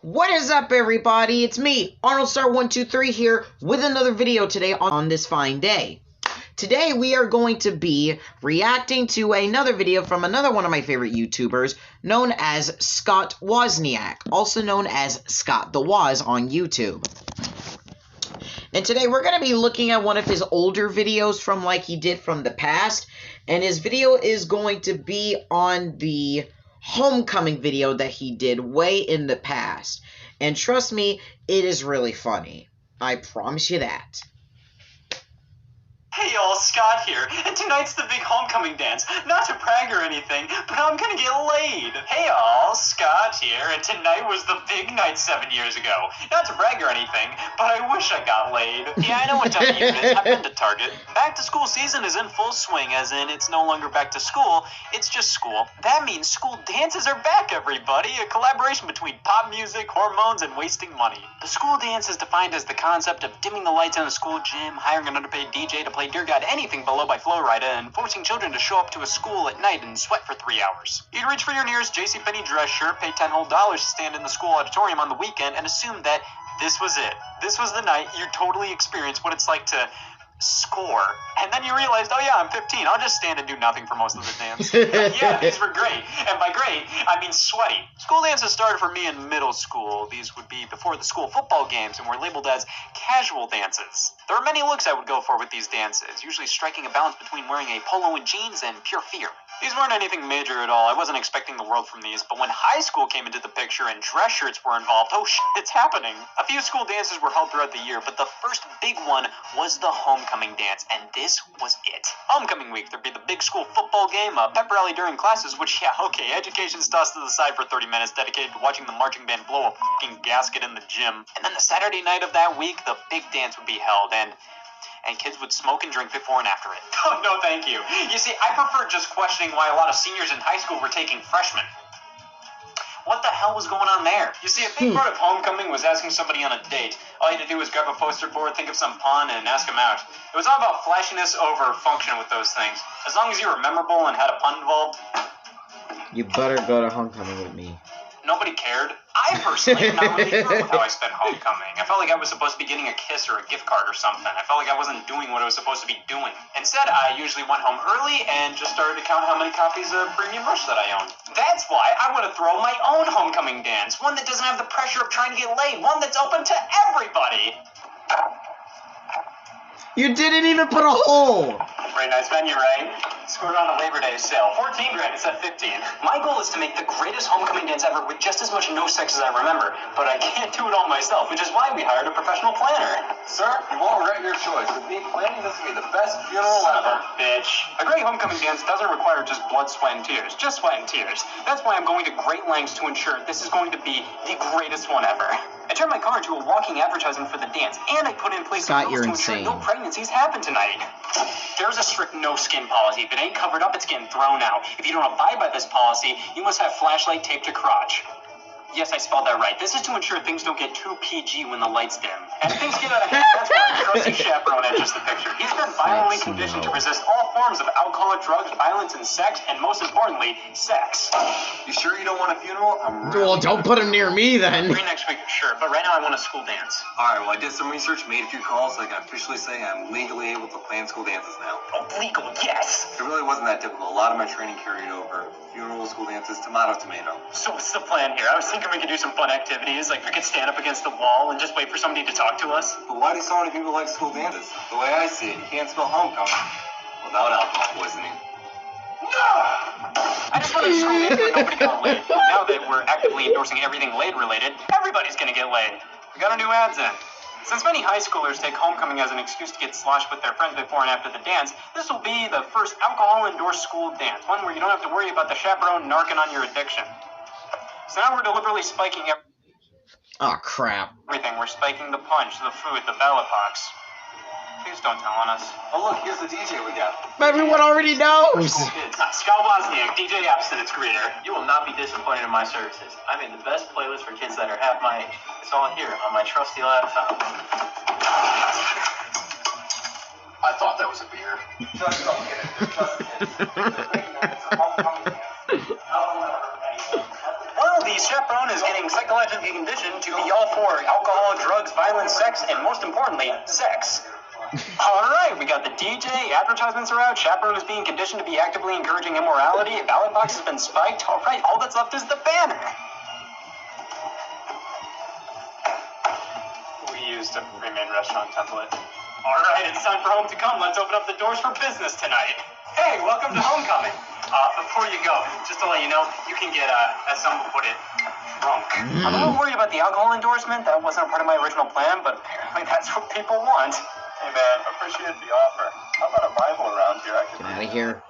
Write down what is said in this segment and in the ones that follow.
What is up, everybody? It's me, ArnoldStark123 here with another video today on this fine day. Today we are going to be reacting to another video from another one of my favorite YouTubers known as ScottWozniak, also known as ScottTheWoz on YouTube. And today we're going to be looking at one of his older videos from like he did from the past, and his video is going to be on the homecoming video that he did way in the past. And trust me, it is really funny. I promise you that. Hey y'all, Scott here, and tonight's the big homecoming dance. Not to brag or anything, but I'm gonna get laid. Hey y'all, Scott here, and tonight was the big night 7 years ago. Not to brag or anything, but I wish I got laid. Yeah, I know what time of year it is. I've been to Target. Back to school season is in full swing, as in it's no longer back to school, it's just school. That means school dances are back, everybody. A collaboration between pop music, hormones, and wasting money. The school dance is defined as the concept of dimming the lights in a school gym, hiring an underpaid DJ to play Dear God Anything Below by Flowrider, and forcing children to show up to a school at night and sweat for 3 hours. You'd reach for your nearest JCPenney dress shirt, pay $10 whole to stand in the school auditorium on the weekend, and assume that this was it. This was the night you totally experienced what it's like to score. And then you realized, oh yeah, I'm 15. I'll just stand and do nothing for most of the dance. Yeah, these were great. And by great, I mean sweaty. School dances started for me in middle school. These would be before the school football games and were labeled as casual dances. There were many looks I would go for with these dances, usually striking a balance between wearing a polo and jeans and pure fear. These weren't anything major at all. I wasn't expecting the world from these, but when high school came into the picture and dress shirts were involved, oh shit, it's happening. A few school dances were held throughout the year, but the first big one was the homecoming dance, and this was it. Homecoming week, there'd be the big school football game, a pep rally during classes, which, yeah, okay, education's tossed to the side for 30 minutes dedicated to watching the marching band blow a fucking gasket in the gym. And then the Saturday night of that week, the big dance would be held, and kids would smoke and drink before and after it. Oh, no, thank you. You see, I prefer just questioning why a lot of seniors in high school were taking freshmen. What the hell was going on there? You see, a big part of homecoming was asking somebody on a date. All you had to do was grab a poster board, think of some pun, and ask them out. It was all about flashiness over function with those things. As long as you were memorable and had a pun involved. You better go to homecoming with me. Nobody cared. I personally am not really thrilled with how I spent homecoming. I felt like I was supposed to be getting a kiss or a gift card or something. I felt like I wasn't doing what I was supposed to be doing. Instead, I usually went home early and just started to count how many copies of Premium Rush that I owned. That's why I want to throw my own homecoming dance. One that doesn't have the pressure of trying to get laid. One that's open to everybody. You didn't even put a hole! Very nice venue, right? Scored on a Labor Day sale. 14 grand instead of 15. My goal is to make the greatest homecoming dance ever with just as much no sex as I remember, but I can't do it all myself, which is why we hired a professional planner. Sir, you won't regret your choice. With me, planning this will be the best funeral ever. Bitch. A great homecoming dance doesn't require just blood, sweat, and tears. Just sweat and tears. That's why I'm going to great lengths to ensure this is going to be the greatest one ever. I turned my car into a walking advertisement for the dance, and I put in place Scott, rules to ensure no pregnancies happen tonight. There's a strict no-skin policy. If it ain't covered up, it's getting thrown out. If you don't abide by this policy, you must have flashlight taped to crotch. Yes, I spelled that right. This is to ensure things don't get too PG when the lights dim. And if things get out of hand, that's why our trusty chaperone enters the picture. He's been violently conditioned to resist all forms of alcohol, drugs, violence, and sex, and most importantly, sex. You sure you don't want a funeral? Well, don't put him near me then. Free next week, sure, but right now I want a school dance. Alright, well, I did some research, made a few calls, so I can officially say I'm legally able to plan school dances now. Oh, legal, yes! It really wasn't that difficult. A lot of my training carried over. Funeral, school dances, tomato, tomato. So what's the plan here? I was thinking we could do some fun activities, like we could stand up against the wall and just wait for somebody to talk to us. But why do so many people like school dances? The way I see it, you can't spell homecoming without alcohol poisoning. No! I just wanted to school dance where nobody got laid. Now that we're actively endorsing everything laid-related, everybody's gonna get laid. We got our new ads in. Since many high schoolers take homecoming as an excuse to get sloshed with their friends before and after the dance, this will be the first alcohol-endorsed school dance, one where you don't have to worry about the chaperone narking on your addiction. So now we're deliberately spiking Oh, crap. everything. We're spiking the punch, the food, the ballot box. Please don't tell on us. Oh, look, here's the DJ we got. Everyone already knows! Scott Wozniak, DJ Abstinence Creator. You will not be disappointed in my services. I made the best playlist for kids that are half my age. It's all here on my trusty laptop. I thought that was a beer. Just don't get it. Just get it. Well, the The chaperone is getting psychologically conditioned to be all for alcohol, drugs, violence, sex, and most importantly, sex. All right, we got the DJ, advertisements are out, chaperone is being conditioned to be actively encouraging immorality, a ballot box has been spiked. All right, all that's left is the banner. We used a pre-made restaurant template. All right, it's time for home to come. Let's open up the doors for business tonight. Hey, welcome to homecoming. Before you go, just to let you know, you can get, as someone put it, drunk. I'm a little worried about the alcohol endorsement. That wasn't a part of my original plan, but apparently that's what people want. Hey man, appreciate the offer. How about a Bible around here? I could Get out of here.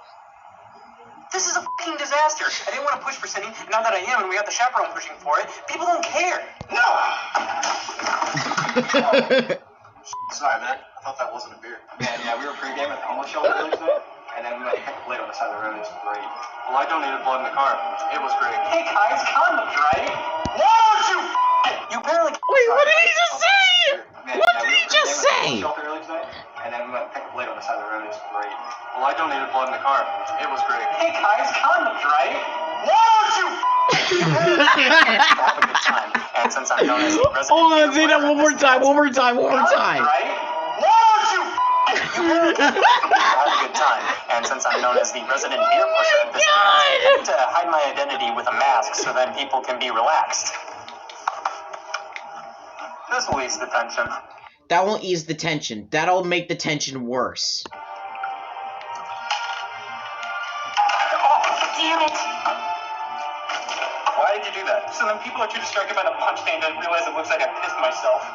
This is a fucking disaster. I didn't want to push for sitting, and now that I am, and we got the chaperone pushing for it, people don't care. No! Sorry man, I thought that wasn't a beer. Man, yeah, we were pre-game at the homeless shelter earlier today, and then we went late on the side of the road. It was great. Well, I donated blood in the car. It was great. Hey guys, condoms, right? Why don't you You apparently... Wait, what did he just say? Man, What yeah, did we he were just pre-game at the say? homeless shelter earlier today, and then we went late on the side of the road. It was great. Well, I donated blood in the car. It was great. Hey guys, condoms, right? Why don't you have a good time? And since I'm known as the resident... Hold on, say that one more time, one more time, one more Condoms, time. right? Why don't you have a good time? And since I'm known as the resident beer pusher at this event, I need to hide my identity with a mask so then people can be relaxed. This will ease the tension. That won't ease the tension. That'll make the tension worse. Oh, damn it! Why did you do that? So then people are too distracted by the punch stain to realize it looks like I pissed myself.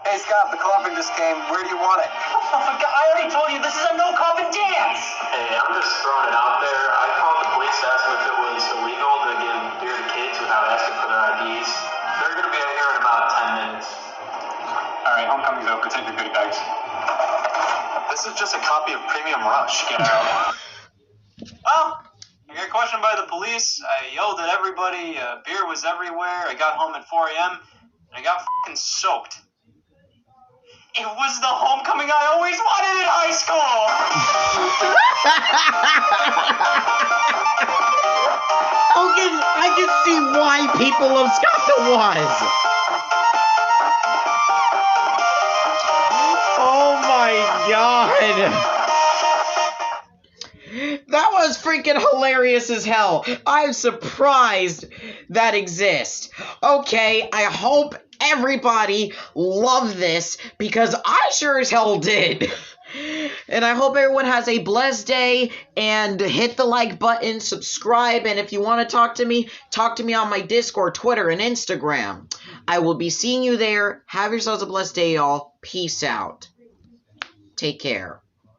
Hey Scott, the coffin just came. Where do you want it? Oh my god, I already told you this is a no-coffin dance! Hey, I'm just throwing it out there. I called the police to ask them if it was illegal to give beer to kids without asking for their IDs. They're going to be out here in about 10 minutes. Alright, homecoming's over. Take your goodie bags. This is just a copy of Premium Rush. Get out. Well, I got questioned by the police. I yelled at everybody. Beer was everywhere. I got home at 4 a.m. and I got fucking soaked. It was the homecoming I always wanted in high school! Okay, I can see why people love ScottTheWoz. Oh my god. That was freaking hilarious as hell. I'm surprised that exists. Okay, I hope everybody loved this because I sure as hell did. And I hope everyone has a blessed day, and hit the like button, subscribe, and if you want to talk to me on my Discord, Twitter, and Instagram. I will be seeing you there. Have yourselves a blessed day, y'all. Peace out. Take care.